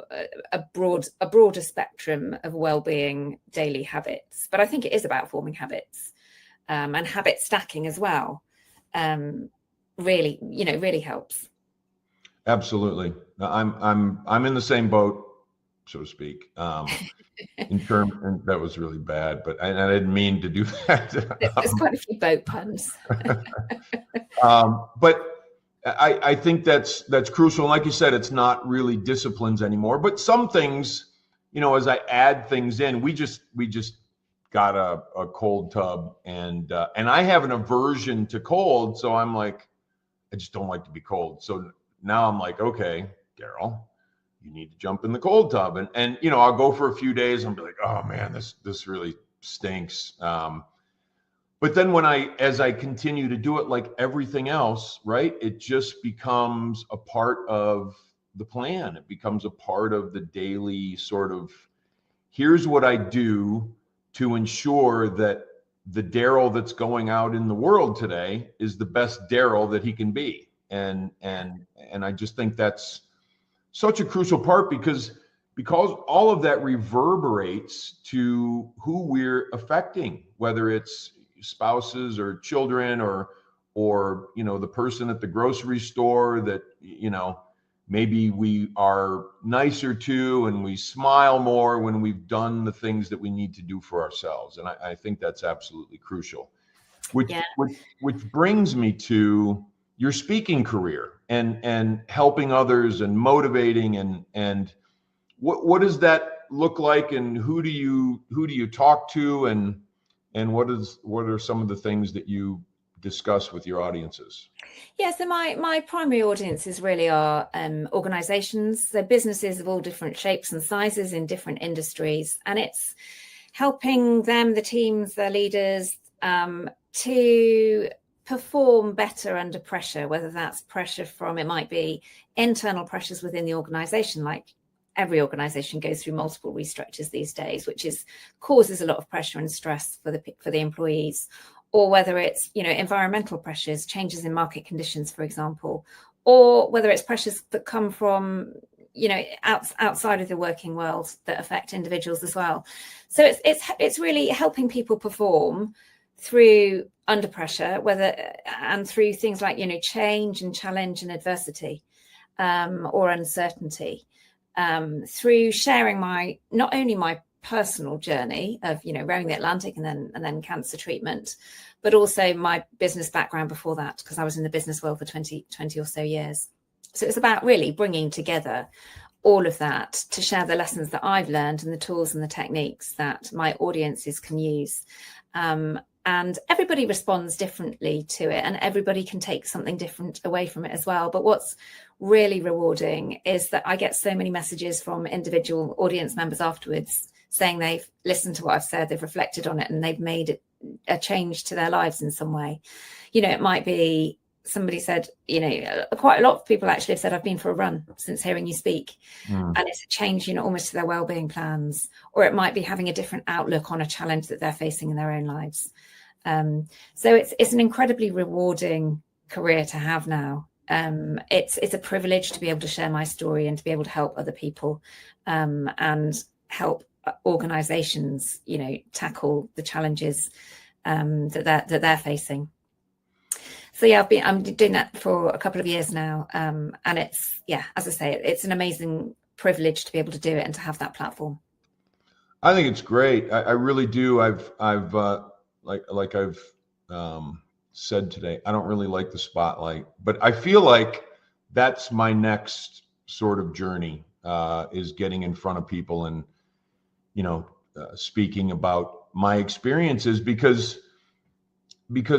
a broader spectrum of well-being daily habits. But I think it is about forming habits, and habit stacking as well. Really helps. Absolutely. I'm in the same boat, so to speak. In terms, and that was really bad, but I didn't mean to do that. There's quite a few boat puns. But I think that's crucial. And like you said, it's not really disciplines anymore, but some things, as I add things in, we just got a cold tub, and I have an aversion to cold. So I'm like, I just don't like to be cold. So now I'm like, okay, Daryl, you need to jump in the cold tub. And I'll go for a few days and be like, oh man, this really stinks. But then as I continue to do it, like everything else, right, it just becomes a part of the plan. It becomes a part of the daily sort of, here's what I do to ensure that the Daryl that's going out in the world today is the best Daryl that he can be. And I just think that's such a crucial part, because all of that reverberates to who we're affecting, whether it's spouses or children or the person at the grocery store that maybe we are nicer to, and we smile more when we've done the things that we need to do for ourselves. And I think that's absolutely crucial, which brings me to your speaking career and helping others and motivating, and what does that look like, and who do you talk to, and what are some of the things that you discuss with your audiences? Yeah, so my primary audiences really are organizations, so businesses of all different shapes and sizes in different industries, and it's helping them, the teams, their leaders, to perform better under pressure, whether that's pressure from, it might be internal pressures within the organization, like every organization goes through multiple restructures these days, which causes a lot of pressure and stress for the employees, or whether it's environmental pressures, changes in market conditions, for example, or whether it's pressures that come from outside of the working world that affect individuals as well. So it's really helping people perform through under pressure, and through things like change and challenge and adversity, or uncertainty. Through sharing not only my personal journey of rowing the Atlantic and then cancer treatment, but also my business background before that, because I was in the business world for 20 or so years. So it's about really bringing together all of that to share the lessons that I've learned and the tools and the techniques that my audiences can use. And everybody responds differently to it, and everybody can take something different away from it as well. But what's really rewarding is that I get so many messages from individual audience members afterwards saying they've listened to what I've said, they've reflected on it, and they've made a change to their lives in some way. It might be somebody said, quite a lot of people actually have said, I've been for a run since hearing you speak. And it's a change, almost to their well-being plans. Or it might be having a different outlook on a challenge that they're facing in their own lives. So it's an incredibly rewarding career to have now. It's a privilege to be able to share my story and to be able to help other people, and help organizations, tackle the challenges that they're facing. So yeah, I'm doing that for a couple of years now, and it's, as I say, it's an amazing privilege to be able to do it and to have that platform. I think it's great. I really do. I've like I've said today, I don't really like the spotlight, but I feel like that's my next sort of journey, is getting in front of people and speaking about my experiences, because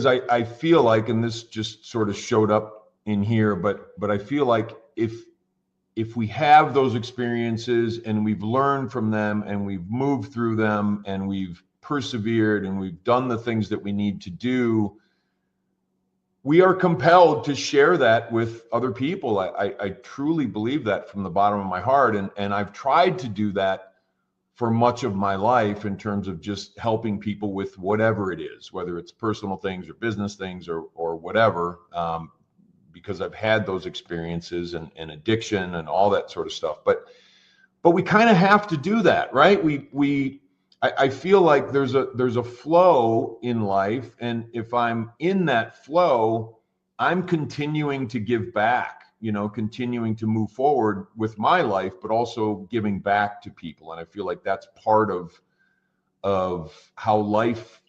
I feel like, and this just sort of showed up in here, but I feel like if we have those experiences and we've learned from them and we've moved through them and we've persevered and we've done the things that we need to do, we are compelled to share that with other people. I truly believe that from the bottom of my heart. And I've tried to do that for much of my life in terms of just helping people with whatever it is, whether it's personal things or business things or whatever, because I've had those experiences and addiction and all that sort of stuff. But we kind of have to do that, right? I feel like there's a flow in life, and if I'm in that flow, I'm continuing to give back, continuing to move forward with my life, but also giving back to people. And I feel like that's part of how life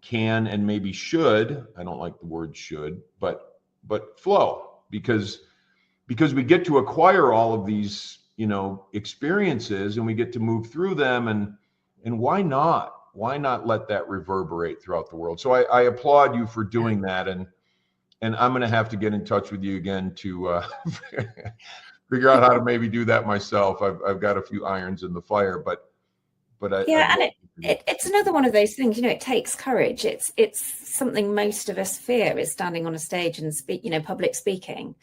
can and maybe should, I don't like the word should, but flow, because we get to acquire all of these, experiences, and we get to move through them, and why not let that reverberate throughout the world? So I applaud you for doing that, and I'm going to have to get in touch with you again to figure out how to maybe do that myself. I've got a few irons in the fire, but and it's another one of those things. It takes courage. It's something most of us fear, is standing on a stage and public speaking.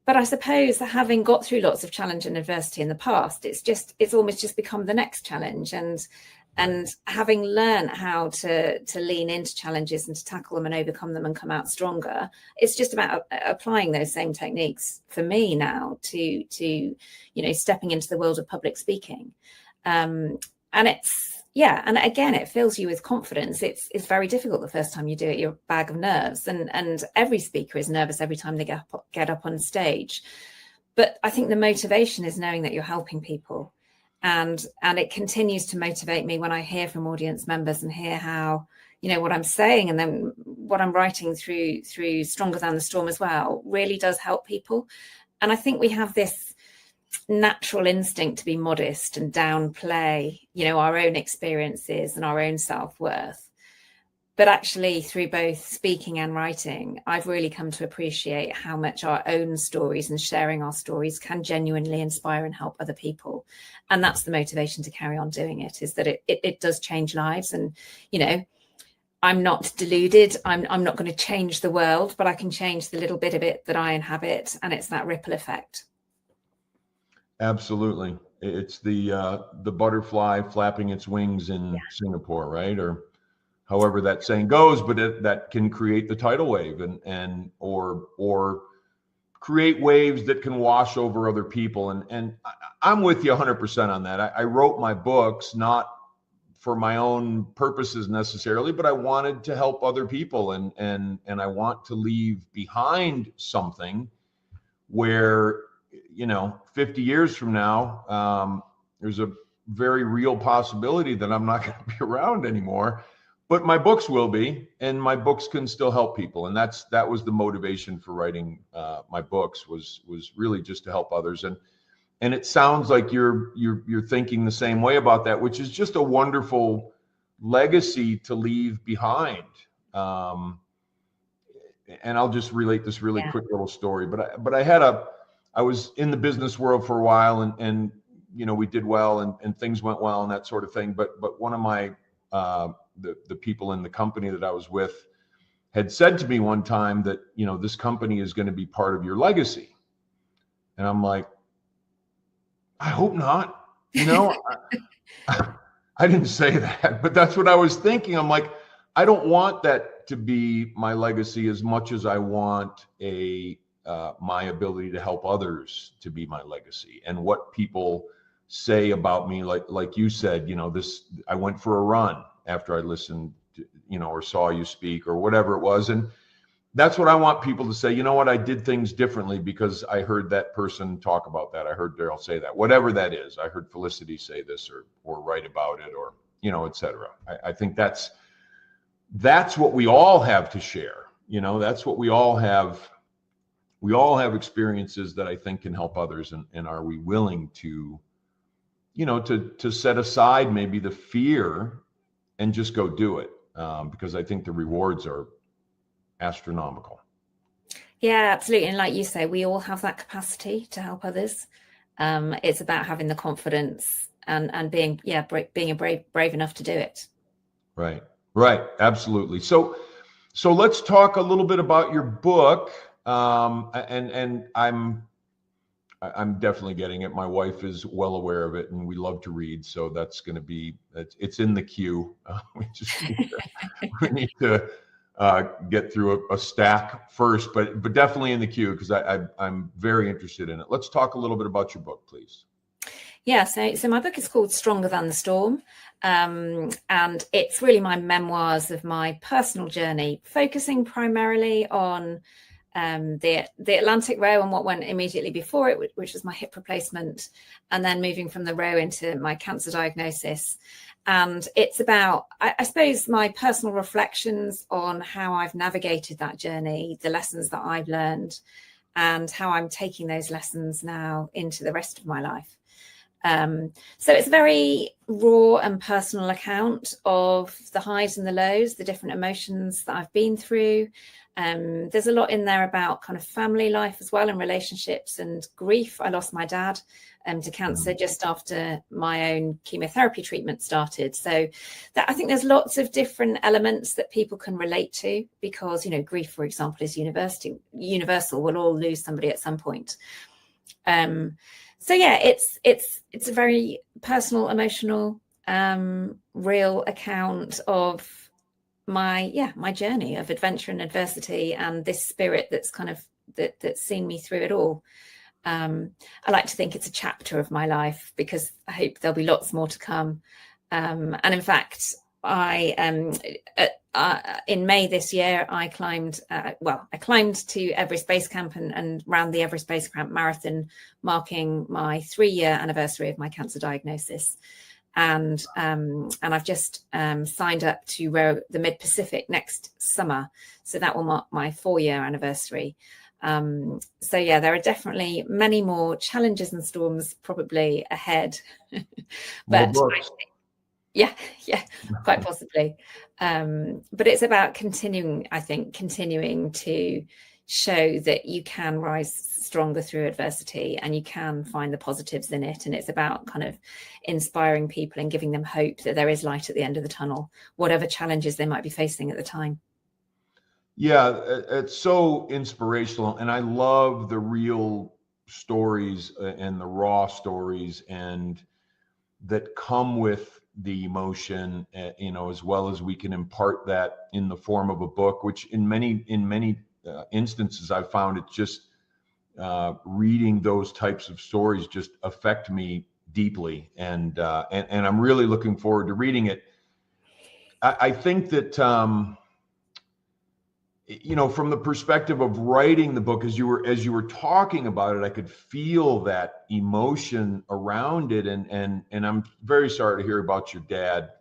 But I suppose that having got through lots of challenge and adversity in the past, it's almost just become the next challenge. And having learned how to lean into challenges and to tackle them and overcome them and come out stronger, it's just about applying those same techniques for me now to stepping into the world of public speaking. And again, it fills you with confidence. It's very difficult the first time you do it. You're a bag of nerves, and every speaker is nervous every time they get up on stage. But I think the motivation is knowing that you're helping people. And it continues to motivate me when I hear from audience members and hear how, what I'm saying and then what I'm writing through Stronger Than the Storm as well really does help people. And I think we have this natural instinct to be modest and downplay, our own experiences and our own self-worth. But actually, through both speaking and writing, I've really come to appreciate how much our own stories and sharing our stories can genuinely inspire and help other people. And that's the motivation to carry on doing it, is that it does change lives. And, I'm not deluded. I'm not going to change the world, but I can change the little bit of it that I inhabit. And it's that ripple effect. Absolutely. It's the butterfly flapping its wings in Singapore, right? Or however that saying goes, but that can create the tidal wave or create waves that can wash over other people. And I'm with you 100% on that. I wrote my books not for my own purposes necessarily, but I wanted to help other people, and I want to leave behind something where 50 years from now, there's a very real possibility that I'm not going to be around anymore, but my books will be, and my books can still help people. And that was the motivation for writing my books, was really just to help others. And it sounds like you're thinking the same way about that, which is just a wonderful legacy to leave behind. And I'll just relate this really quick little story, but I was in the business world for a while, and we did well, and things went well and that sort of thing. But one of my the people in the company that I was with had said to me one time that this company is going to be part of your legacy, and I'm like, I hope not. I didn't say that, but that's what I was thinking. I'm like, I don't want that to be my legacy as much as I want my ability to help others to be my legacy. And what people say about me, like you said, I went for a run after I listened to, or saw you speak or whatever it was. And that's what I want people to say. You know what? I did things differently because I heard that person talk about that. I heard Daryl say that, whatever that is. I heard Felicity say this or write about it, or, et cetera. I think that's what we all have to share. That's what we all have. We all have experiences that I think can help others. And are we willing to, to set aside maybe the fear and just go do it? Because I think the rewards are astronomical. Yeah, absolutely. And like you say, we all have that capacity to help others. It's about having the confidence and being brave enough to do it. Right. Absolutely. So let's talk a little bit about your book. And I'm definitely getting it. My wife is well aware of it, and we love to read. So that's going to be, it's in the queue. We need to get through a stack first, but definitely in the queue, because I'm very interested in it. Let's talk a little bit about your book, please. Yeah, so my book is called Stronger Than the Storm, and it's really my memoirs of my personal journey, focusing primarily on the Atlantic row and what went immediately before it, which was my hip replacement, and then moving from the row into my cancer diagnosis. And it's about, I suppose, my personal reflections on how I've navigated that journey, the lessons that I've learned, and how I'm taking those lessons now into the rest of my life. So it's a very raw and personal account of the highs and the lows, the different emotions that I've been through. There's a lot in there about kind of family life as well, and relationships and grief. I lost my dad to cancer just after my own chemotherapy treatment started. So I think there's lots of different elements that people can relate to, because, you know, grief, for example, is universal. We'll all lose somebody at some point. So yeah, it's a very personal, emotional, real account of my journey of adventure and adversity, and this spirit that's kind of that's seen me through it all. I like to think it's a chapter of my life, because I hope there'll be lots more to come. And in fact, in May this year, I climbed to Everest Base Camp and ran the Everest Base Camp Marathon, marking my 3-year anniversary of my cancer diagnosis. And I've just signed up to row the Mid-Pacific next summer, so that will mark my 4-year anniversary. So yeah, there are definitely many more challenges and storms probably ahead. But yeah, quite possibly. But it's about continuing to show that you can rise stronger through adversity, and you can find the positives in it. And it's about kind of inspiring people and giving them hope that there is light at the end of the tunnel, whatever challenges they might be facing at the time. Yeah, it's so inspirational. And I love the real stories and the raw stories and that come with the emotion, as well as we can impart that in the form of a book, which in many instances I've found it just reading those types of stories just affect me deeply, and I'm really looking forward to reading it. I think that from the perspective of writing the book, as you were talking about it, I could feel that emotion around it, and I'm very sorry to hear about your dad.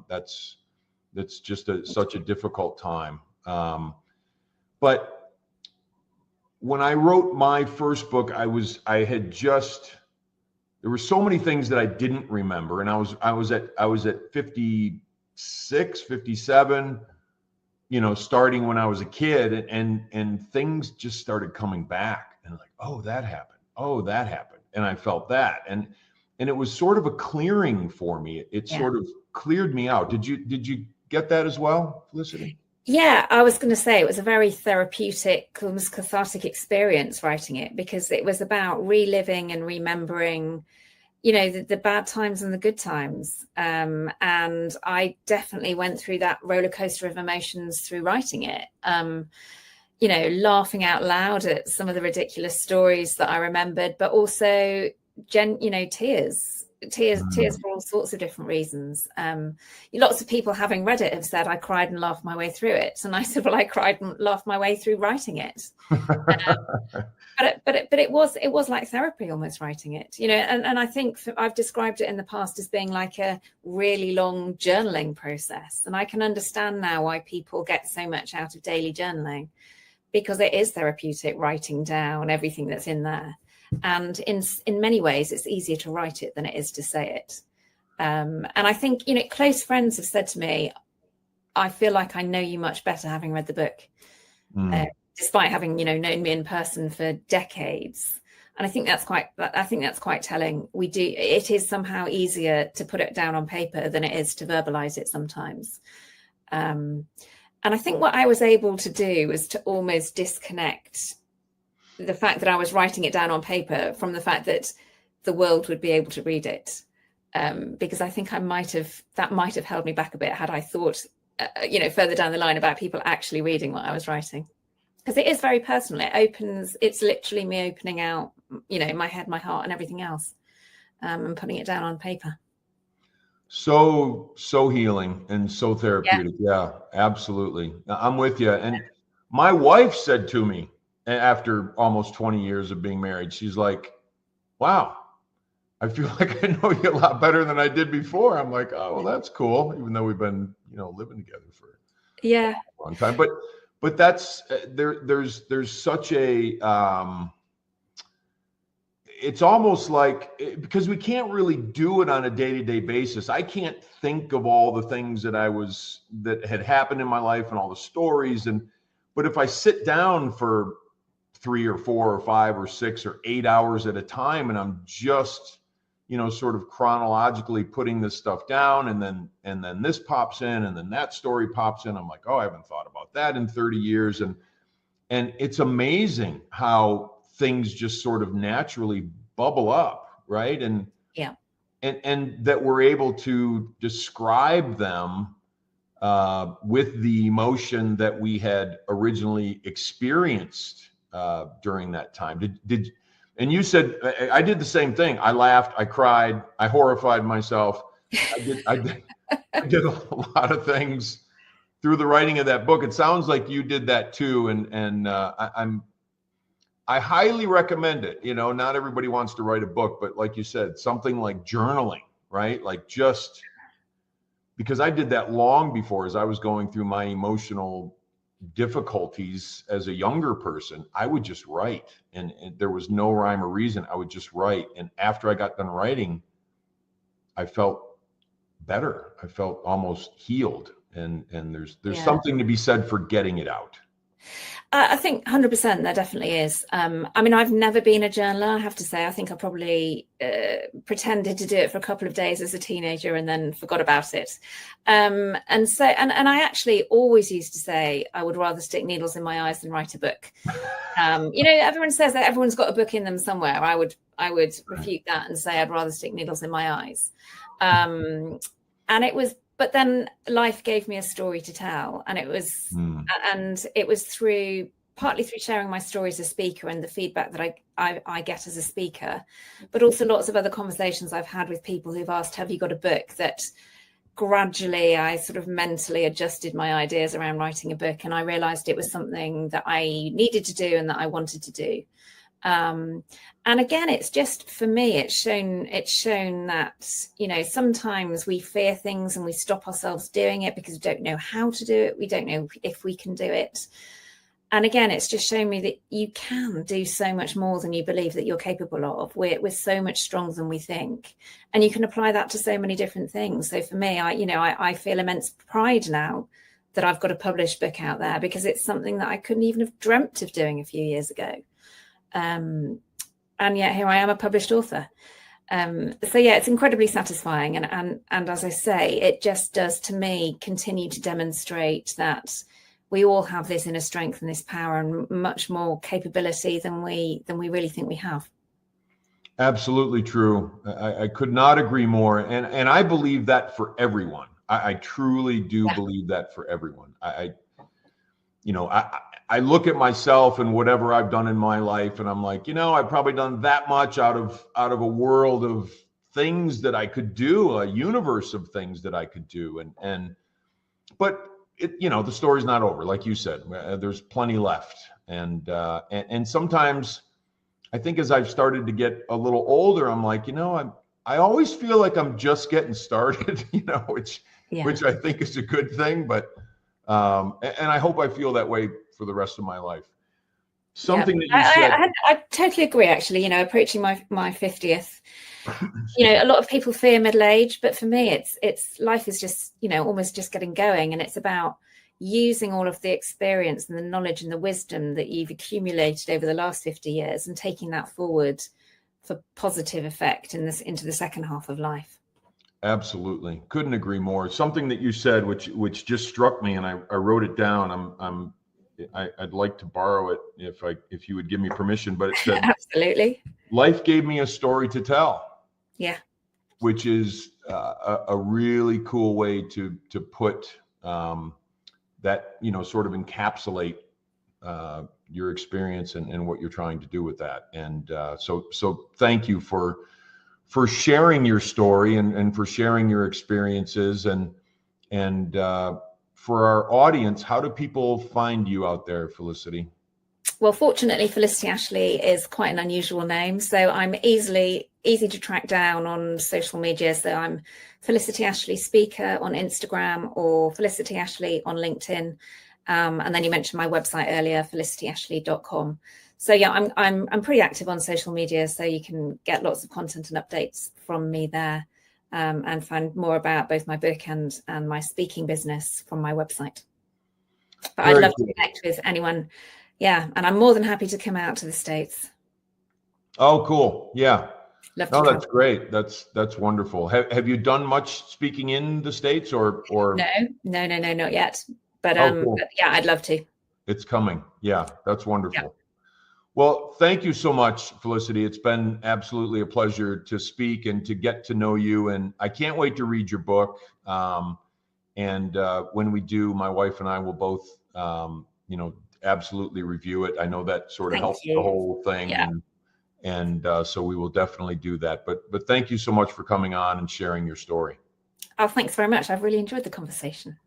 That's just such a difficult time. But when I wrote my first book, there were so many things that I didn't remember, and I was at 56, 57. Starting when I was a kid, and things just started coming back, and like, oh, that happened. And I felt that. And it was sort of a clearing for me. It sort of cleared me out. Did you get that as well, Felicity? Yeah, I was going to say it was a very therapeutic, almost cathartic experience writing it, because it was about reliving and remembering the bad times and the good times. And I definitely went through that roller coaster of emotions through writing it. Laughing out loud at some of the ridiculous stories that I remembered, but also, tears for all sorts of different reasons. Lots of people, having read it, have said I cried and laughed my way through it. And I said, well, I cried and laughed my way through writing it. But it was like therapy almost, writing it, and I think I've described it in the past as being like a really long journaling process. And I can understand now why people get so much out of daily journaling, because it is therapeutic, writing down everything that's in there. And in many ways, it's easier to write it than it is to say it. And I think, close friends have said to me, I feel like I know you much better having read the book. Despite having, known me in person for decades. And I think that's quite telling. It is somehow easier to put it down on paper than it is to verbalize it sometimes. And I think what I was able to do was to almost disconnect the fact that I was writing it down on paper from the fact that the world would be able to read it. Because I think that might have held me back a bit had I thought, further down the line about people actually reading what I was writing. Because it is very personal. It's literally me opening out, my head, my heart, and everything else, and putting it down on paper. So healing and so therapeutic. Yeah, absolutely. I'm with you. And my wife said to me after almost 20 years of being married, she's like, wow, I feel like I know you a lot better than I did before. I'm like, oh, well, that's cool. Even though we've been, living together for a long time. but that's there's such a it's almost like, because we can't really do it on a day-to-day basis. I can't think of all the things that had happened in my life and all the stories. But if I sit down for 3 or 4 or 5 or 6 or 8 hours at a time, and I'm just, sort of chronologically putting this stuff down, and then this pops in, and then that story pops in, I'm like, oh, I haven't thought about that in 30 years. And it's amazing how things just sort of naturally bubble up, right? And yeah, and that we're able to describe them with the emotion that we had originally experienced during that time. And you said, I did the same thing. I laughed, I cried, I horrified myself. I did a lot of things through the writing of that book. It sounds like you did that too, and I highly recommend it. Not everybody wants to write a book, but like you said, something like journaling, right? Like, just because I did that long before, as I was going through my emotional difficulties as a younger person, I would just write, and there was no rhyme or reason. I would just write. And after I got done writing, I felt better. I felt almost healed. And there's something to be said for getting it out. I think 100% there definitely is. I mean, I've never been a journaler, I have to say. I think I probably pretended to do it for a couple of days as a teenager and then forgot about it. And I actually always used to say I would rather stick needles in my eyes than write a book. Everyone says that everyone's got a book in them somewhere. I would refute that and say I'd rather stick needles in my eyes. But then life gave me a story to tell, and it was partly through sharing my story as a speaker and the feedback that I get as a speaker, but also lots of other conversations I've had with people who've asked, have you got a book, that gradually I sort of mentally adjusted my ideas around writing a book, and I realized it was something that I needed to do and that I wanted to do. And again, it's just, for me, it's shown that, sometimes we fear things and we stop ourselves doing it because we don't know how to do it. We don't know if we can do it. And again, it's just shown me that you can do so much more than you believe that you're capable of. We're so much stronger than we think. And you can apply that to so many different things. So for me, I feel immense pride now that I've got a published book out there, because it's something that I couldn't even have dreamt of doing a few years ago. And yet here I am, a published author. So yeah, it's incredibly satisfying. And as I say, it just does, to me, continue to demonstrate that we all have this inner strength and this power and much more capability than we really think we have. Absolutely true. I could not agree more. And I believe that for everyone. I truly do believe that for everyone. I look at myself and whatever I've done in my life, and I'm like, I've probably done that much out of a world of things that I could do, a universe of things that I could do. But the story's not over. Like you said, there's plenty left. And sometimes I think as I've started to get a little older, I'm like, I always feel like I'm just getting started, which I think is a good thing. But and I hope I feel that way for the rest of my life. Something that you said. I totally agree, actually. Approaching my 50th, a lot of people fear middle age, but for me, it's life is just, almost just getting going. And it's about using all of the experience and the knowledge and the wisdom that you've accumulated over the last 50 years and taking that forward for positive effect into the second half of life. Absolutely. Couldn't agree more. Something that you said, which just struck me, and I wrote it down. I'd like to borrow it if you would give me permission, but it said, absolutely. Life gave me a story to tell. Yeah. Which is a really cool way to put that, sort of encapsulate your experience and what you're trying to do with that. And so thank you for sharing your story and for sharing your experiences and for our audience. How do people find you out there, Felicity? Well, fortunately, Felicity Ashley is quite an unusual name, so I'm easy to track down on social media. So I'm Felicity Ashley Speaker on Instagram or Felicity Ashley on LinkedIn. And then you mentioned my website earlier, felicityaashley.com. So yeah, I'm pretty active on social media, so you can get lots of content and updates from me there, and find more about both my book and my speaking business from my website. But I'd love to connect with anyone. Yeah, and I'm more than happy to come out to the States. Oh, cool. Yeah. Love to No, come. that's great. That's wonderful. Have you done much speaking in the States or? No, not yet. But cool. but yeah, I'd love to. It's coming. Yeah, that's wonderful. Yeah. Well, thank you so much, Felicity. It's been absolutely a pleasure to speak and to get to know you. And I can't wait to read your book. And when we do, my wife and I will both, absolutely review it. I know that sort of helps the whole thing. Yeah. And so we will definitely do that. But thank you so much for coming on and sharing your story. Oh, thanks very much. I've really enjoyed the conversation.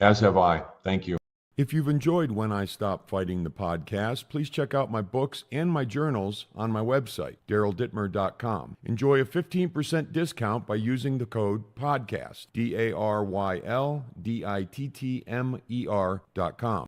As have I. Thank you. If you've enjoyed When I Stopped Fighting the podcast, please check out my books and my journals on my website, daryldittmer.com. Enjoy a 15% discount by using the code PODCAST, DARYLDITTMER.com.